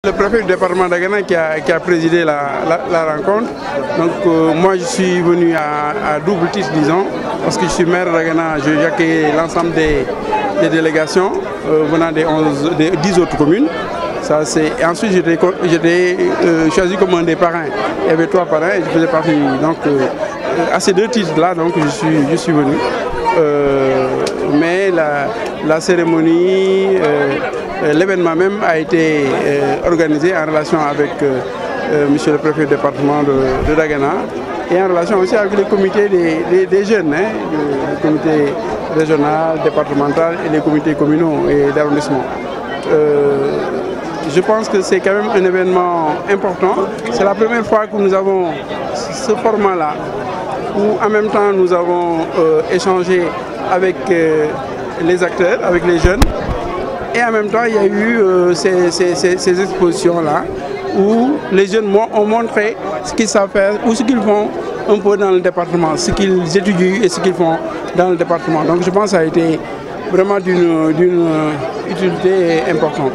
Le préfet du département d'Agana qui a présidé la rencontre. Donc moi je suis venu à double titre, disons, parce que je suis maire d'Agana, j'ai accueilli l'ensemble des délégations venant des 10 autres communes. Et ensuite j'étais choisi comme un des parrains. Il y avait 3 parrains et je faisais partie. Donc à ces 2 titres-là, donc je suis venu. Mais la cérémonie, l'événement même a été organisé en relation avec monsieur le préfet du département de Dagana et en relation aussi avec les comités des jeunes, le comité régional, départemental et les comités communaux et d'arrondissement. Je pense que c'est quand même un événement important. C'est la première fois que nous avons ce format-là, où en même temps nous avons échangé avec les acteurs, avec les jeunes. Et en même temps, il y a eu ces expositions-là où les jeunes ont montré ce qu'ils savent faire ou ce qu'ils font un peu dans le département, ce qu'ils étudient et ce qu'ils font dans le département. Donc je pense que ça a été vraiment d'une utilité importante.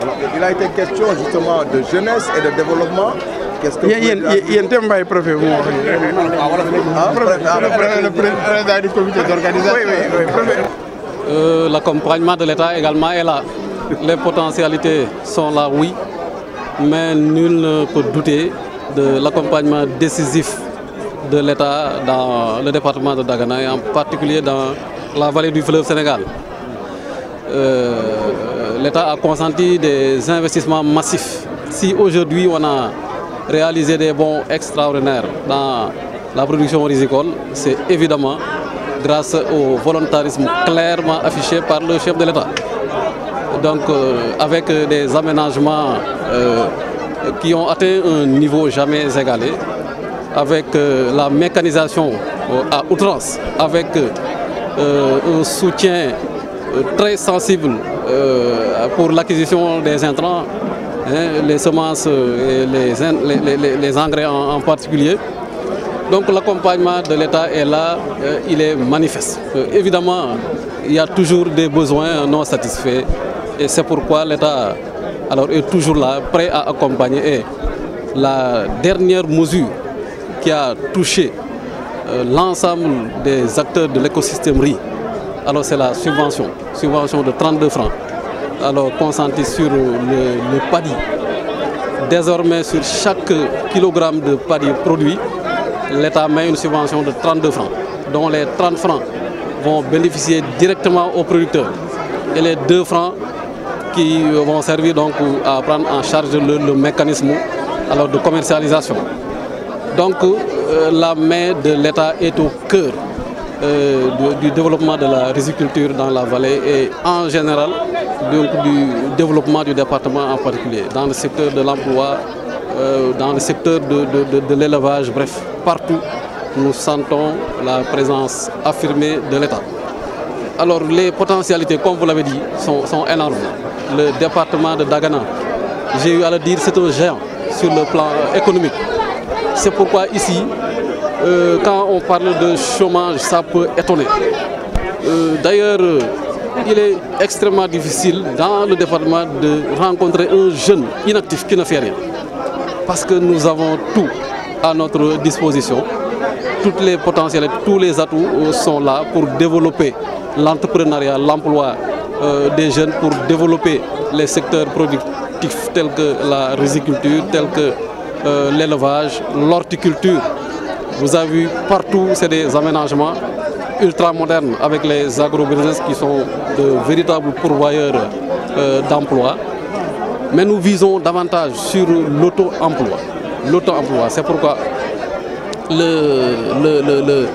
Alors, il a été question justement de jeunesse et de développement. Qu'est-ce que il y a un thème le préfet. Le président du comité d'organisation. Oui. L'accompagnement de l'État également est là. Les potentialités sont là, oui, mais nul ne peut douter de l'accompagnement décisif de l'État dans le département de Dagana et en particulier dans la vallée du fleuve Sénégal. L'État a consenti des investissements massifs. Si aujourd'hui on a réalisé des bons extraordinaires dans la production rizicole, c'est évidemment grâce au volontarisme clairement affiché par le chef de l'État. Donc avec des aménagements qui ont atteint un niveau jamais égalé, avec la mécanisation à outrance, avec un soutien très sensible pour l'acquisition des intrants, les semences et les engrais en particulier. Donc l'accompagnement de l'État est là, il est manifeste. Évidemment, il y a toujours des besoins non satisfaits et c'est pourquoi l'État est toujours là, prêt à accompagner. Et la dernière mesure qui a touché l'ensemble des acteurs de l'écosystème riz, alors c'est la subvention de 32 francs, consentie sur le paddy. Désormais, sur chaque kilogramme de paddy produit, l'État met une subvention de 32 francs, dont les 30 francs vont bénéficier directement aux producteurs et les 2 francs qui vont servir donc à prendre en charge le mécanisme de commercialisation. Donc la main de l'État est au cœur du développement de la riziculture dans la vallée et en général du développement du département en particulier, dans le secteur de l'emploi, dans le secteur de l'élevage, bref, partout nous sentons la présence affirmée de l'État. Alors les potentialités, comme vous l'avez dit, sont énormes. Le département de Dagana, j'ai eu à le dire, c'est un géant sur le plan économique. C'est pourquoi ici, quand on parle de chômage, ça peut étonner. D'ailleurs, il est extrêmement difficile dans le département de rencontrer un jeune inactif qui ne fait rien. Parce que nous avons tout à notre disposition. Toutes les potentialités, tous les atouts sont là pour développer l'entrepreneuriat, l'emploi des jeunes, pour développer les secteurs productifs tels que la riziculture, tels que l'élevage, l'horticulture. Vous avez vu partout, c'est des aménagements ultramodernes avec les agrobusiness qui sont de véritables pourvoyeurs d'emplois. Mais nous visons davantage sur l'auto-emploi. L'auto-emploi, c'est pourquoi le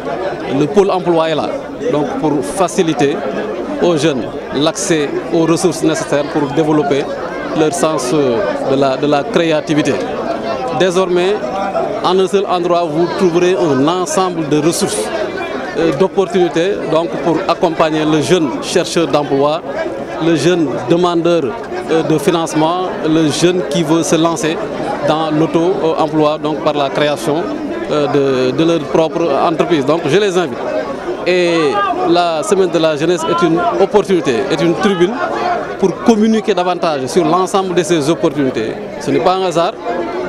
pôle emploi est là. Donc pour faciliter aux jeunes l'accès aux ressources nécessaires pour développer leur sens de la créativité. Désormais, en un seul endroit, vous trouverez un ensemble de ressources, d'opportunités pour accompagner le jeune chercheur d'emploi, le jeune demandeur de financement, le jeune qui veut se lancer dans l'auto-emploi, donc par la création de leur propre entreprise. Donc je les invite. Et la semaine de la jeunesse est une opportunité, est une tribune pour communiquer davantage sur l'ensemble de ces opportunités. Ce n'est pas un hasard.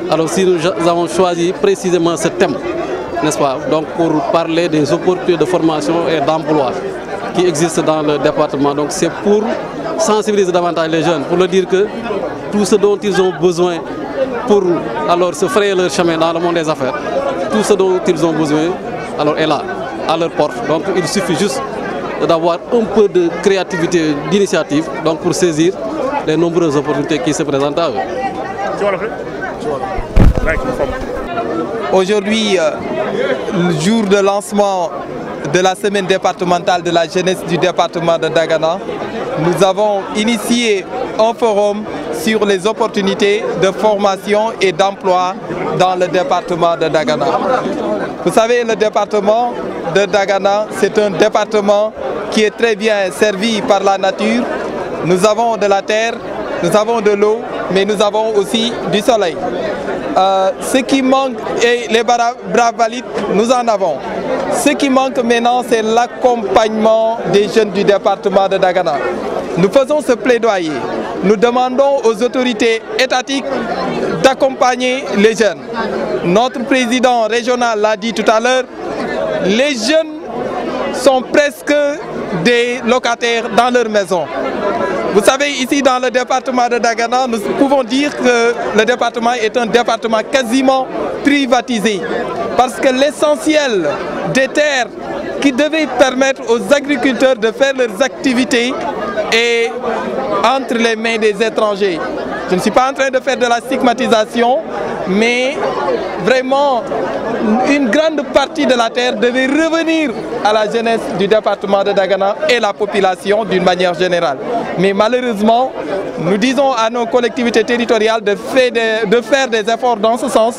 Alors si nous avons choisi précisément ce thème, n'est-ce pas, donc pour parler des opportunités de formation et d'emploi qui existent dans le département. Donc c'est pour sensibiliser davantage les jeunes, pour leur dire que tout ce dont ils ont besoin pour alors se frayer leur chemin dans le monde des affaires, tout ce dont ils ont besoin alors est là, à leur porte. Donc il suffit juste d'avoir un peu de créativité, d'initiative, donc pour saisir les nombreuses opportunités qui se présentent à eux. Aujourd'hui, le jour de lancement de la semaine départementale de la jeunesse du département de Dagana, nous avons initié un forum sur les opportunités de formation et d'emploi dans le département de Dagana. Vous savez, le département de Dagana, c'est un département qui est très bien servi par la nature. Nous avons de la terre, nous avons de l'eau, mais nous avons aussi du soleil. Ce qui manque, et les bras valides, nous en avons. Ce qui manque maintenant, c'est l'accompagnement des jeunes du département de Dagana. Nous faisons ce plaidoyer. Nous demandons aux autorités étatiques d'accompagner les jeunes. Notre président régional l'a dit tout à l'heure, les jeunes sont presque des locataires dans leur maison. Vous savez, ici dans le département de Dagana, nous pouvons dire que le département est un département quasiment privatisé. Parce que l'essentiel des terres qui devaient permettre aux agriculteurs de faire leurs activités est entre les mains des étrangers. Je ne suis pas en train de faire de la stigmatisation, mais vraiment une grande partie de la terre devait revenir à la jeunesse du département de Dagana et la population d'une manière générale. Mais malheureusement, nous disons à nos collectivités territoriales de faire des efforts dans ce sens,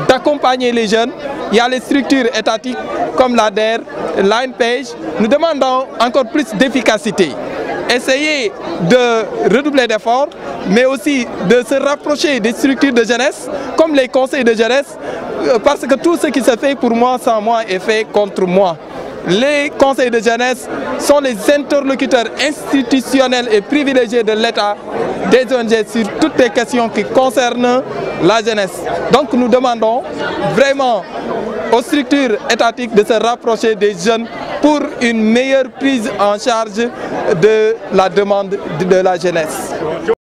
d'accompagner les jeunes. Il y a les structures étatiques comme l'ADER, l'ANPEJ. Nous demandons encore plus d'efficacité. Essayer de redoubler d'efforts, mais aussi de se rapprocher des structures de jeunesse, comme les conseils de jeunesse, parce que tout ce qui se fait pour moi, sans moi, est fait contre moi. Les conseils de jeunesse sont les interlocuteurs institutionnels et privilégiés de l'État, des ONG sur toutes les questions qui concernent la jeunesse. Donc nous demandons vraiment aux structures étatiques de se rapprocher des jeunes pour une meilleure prise en charge de la demande de la jeunesse.